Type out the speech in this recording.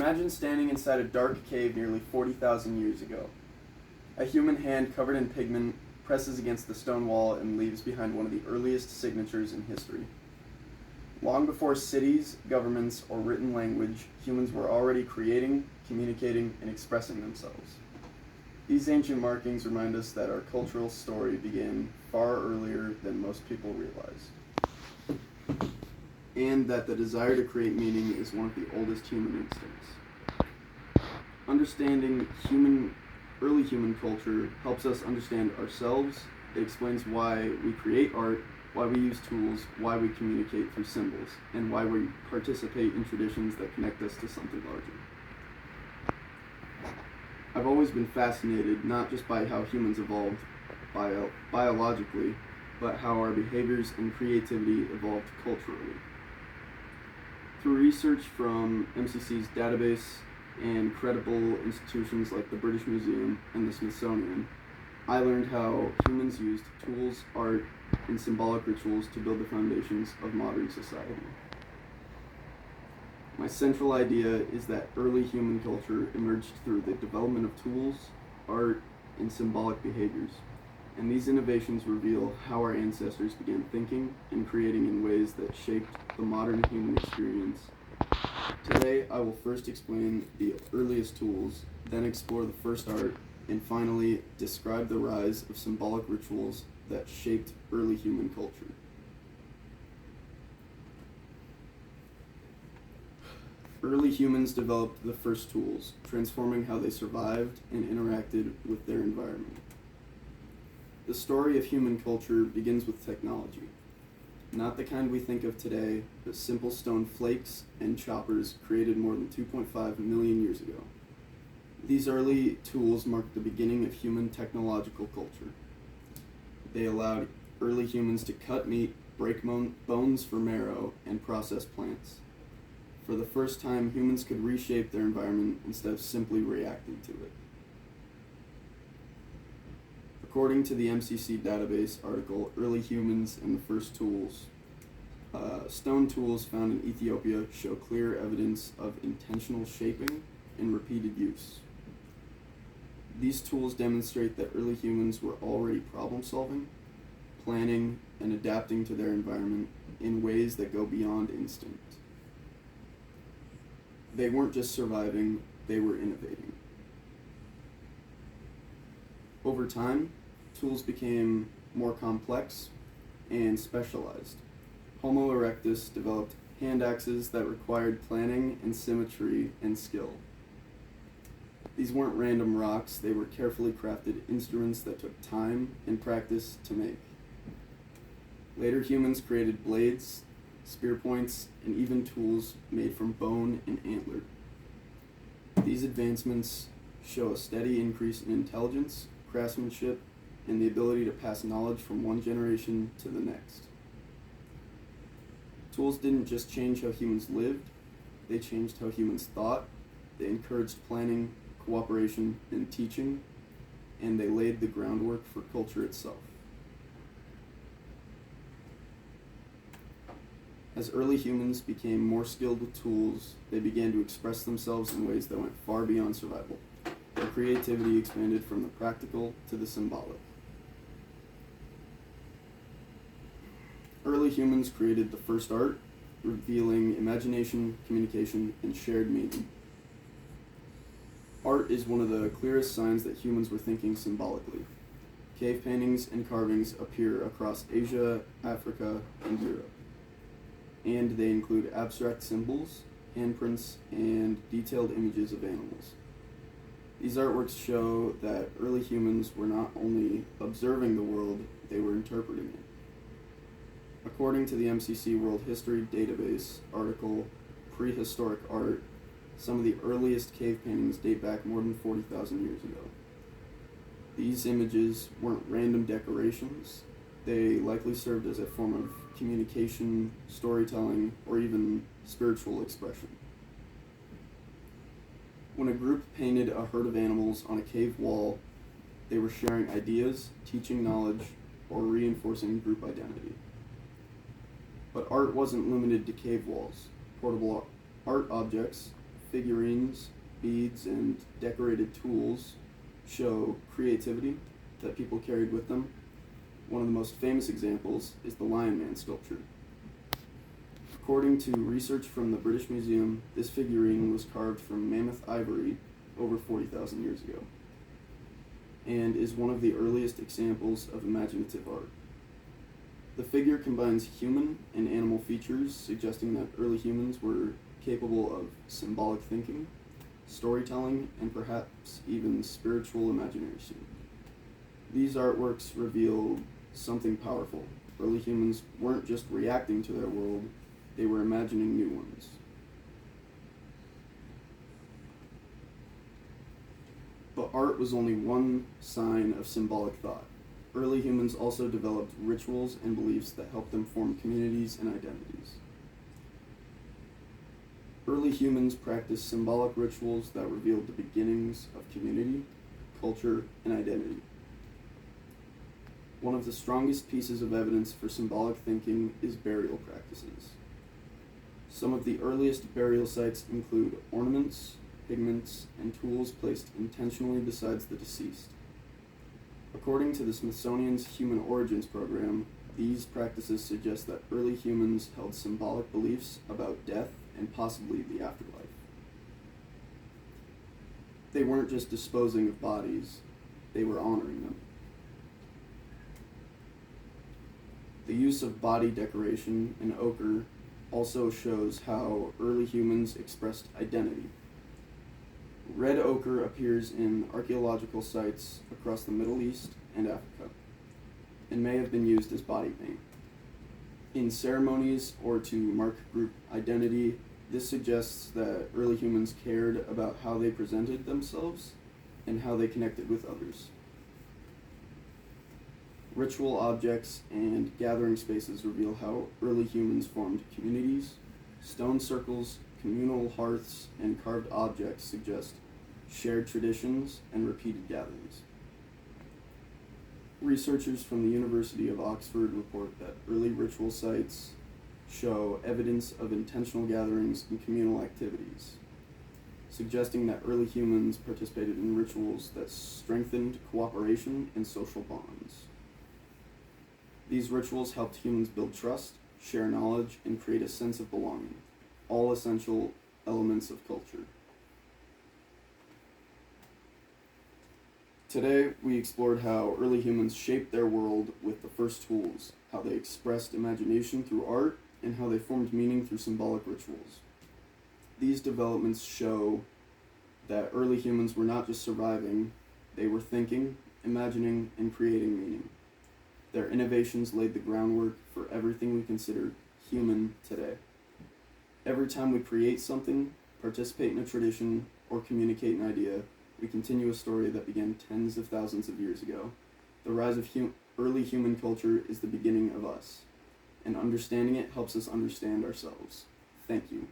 Imagine standing inside a dark cave nearly 40,000 years ago. A human hand covered in pigment presses against the stone wall and leaves behind one of the earliest signatures in history. Long before cities, governments, or written language, humans were already creating, communicating, and expressing themselves. These ancient markings remind us that our cultural story began far earlier than most people realize, and that the desire to create meaning is one of the oldest human instincts. Understanding early human culture helps us understand ourselves. It explains why we create art, why we use tools, why we communicate through symbols, and why we participate in traditions that connect us to something larger. I've always been fascinated not just by how humans evolved biologically, but how our behaviors and creativity evolved culturally. Through research from MCC's database and credible institutions like the British Museum and the Smithsonian, I learned how humans used tools, art, and symbolic rituals to build the foundations of modern society. My central idea is that early human culture emerged through the development of tools, art, and symbolic behaviors, and these innovations reveal how our ancestors began thinking and creating in ways that shaped the modern human experience. Today, I will first explain the earliest tools, then explore the first art, and finally describe the rise of symbolic rituals that shaped early human culture. Early humans developed the first tools, transforming how they survived and interacted with their environment. The story of human culture begins with technology. Not the kind we think of today, but simple stone flakes and choppers created more than 2.5 million years ago. These early tools marked the beginning of human technological culture. They allowed early humans to cut meat, break bones for marrow, and process plants. For the first time, humans could reshape their environment instead of simply reacting to it. According to the MCC database article, Early Humans and the First Tools, stone tools found in Ethiopia show clear evidence of intentional shaping and repeated use. These tools demonstrate that early humans were already problem-solving, planning, and adapting to their environment in ways that go beyond instinct. They weren't just surviving, they were innovating. Over time, tools became more complex and specialized. Homo erectus developed hand axes that required planning and symmetry and skill. These weren't random rocks, they were carefully crafted instruments that took time and practice to make. Later humans created blades, spear points, and even tools made from bone and antler. These advancements show a steady increase in intelligence, craftsmanship, and the ability to pass knowledge from one generation to the next. Tools didn't just change how humans lived, they changed how humans thought, they encouraged planning, cooperation, and teaching, and they laid the groundwork for culture itself. As early humans became more skilled with tools, they began to express themselves in ways that went far beyond survival. Their creativity expanded from the practical to the symbolic. Early humans created the first art, revealing imagination, communication, and shared meaning. Art is one of the clearest signs that humans were thinking symbolically. Cave paintings and carvings appear across Asia, Africa, and Europe. And they include abstract symbols, handprints, and detailed images of animals. These artworks show that early humans were not only observing the world, they were interpreting it. According to the MCC World History Database article, Prehistoric Art, some of the earliest cave paintings date back more than 40,000 years ago. These images weren't random decorations, they likely served as a form of communication, storytelling, or even spiritual expression. When a group painted a herd of animals on a cave wall, they were sharing ideas, teaching knowledge, or reinforcing group identity. But art wasn't limited to cave walls. Portable art objects, figurines, beads, and decorated tools show creativity that people carried with them. One of the most famous examples is the Lion Man sculpture. According to research from the British Museum, this figurine was carved from mammoth ivory over 40,000 years ago, and is one of the earliest examples of imaginative art. The figure combines human and animal features, suggesting that early humans were capable of symbolic thinking, storytelling, and perhaps even spiritual imagination. These artworks reveal something powerful. Early humans weren't just reacting to their world, they were imagining new ones. But art was only one sign of symbolic thought. Early humans also developed rituals and beliefs that helped them form communities and identities. Early humans practiced symbolic rituals that revealed the beginnings of community, culture, and identity. One of the strongest pieces of evidence for symbolic thinking is burial practices. Some of the earliest burial sites include ornaments, pigments, and tools placed intentionally beside the deceased. According to the Smithsonian's Human Origins Program, these practices suggest that early humans held symbolic beliefs about death and possibly the afterlife. They weren't just disposing of bodies, they were honoring them. The use of body decoration and ochre also shows how early humans expressed identity. Red ochre appears in archaeological sites across the Middle East and Africa, and may have been used as body paint. In ceremonies or to mark group identity, this suggests that early humans cared about how they presented themselves and how they connected with others. Ritual objects and gathering spaces reveal how early humans formed communities. Stone circles, communal hearths, and carved objects suggest shared traditions and repeated gatherings. Researchers from the University of Oxford report that early ritual sites show evidence of intentional gatherings and communal activities, suggesting that early humans participated in rituals that strengthened cooperation and social bonds. These rituals helped humans build trust, share knowledge, and create a sense of belonging, all essential elements of culture. Today, we explored how early humans shaped their world with the first tools, how they expressed imagination through art, and how they formed meaning through symbolic rituals. These developments show that early humans were not just surviving, they were thinking, imagining, and creating meaning. Their innovations laid the groundwork for everything we consider human today. Every time we create something, participate in a tradition, or communicate an idea, we continue a story that began tens of thousands of years ago. The rise of early human culture is the beginning of us, and understanding it helps us understand ourselves. Thank you.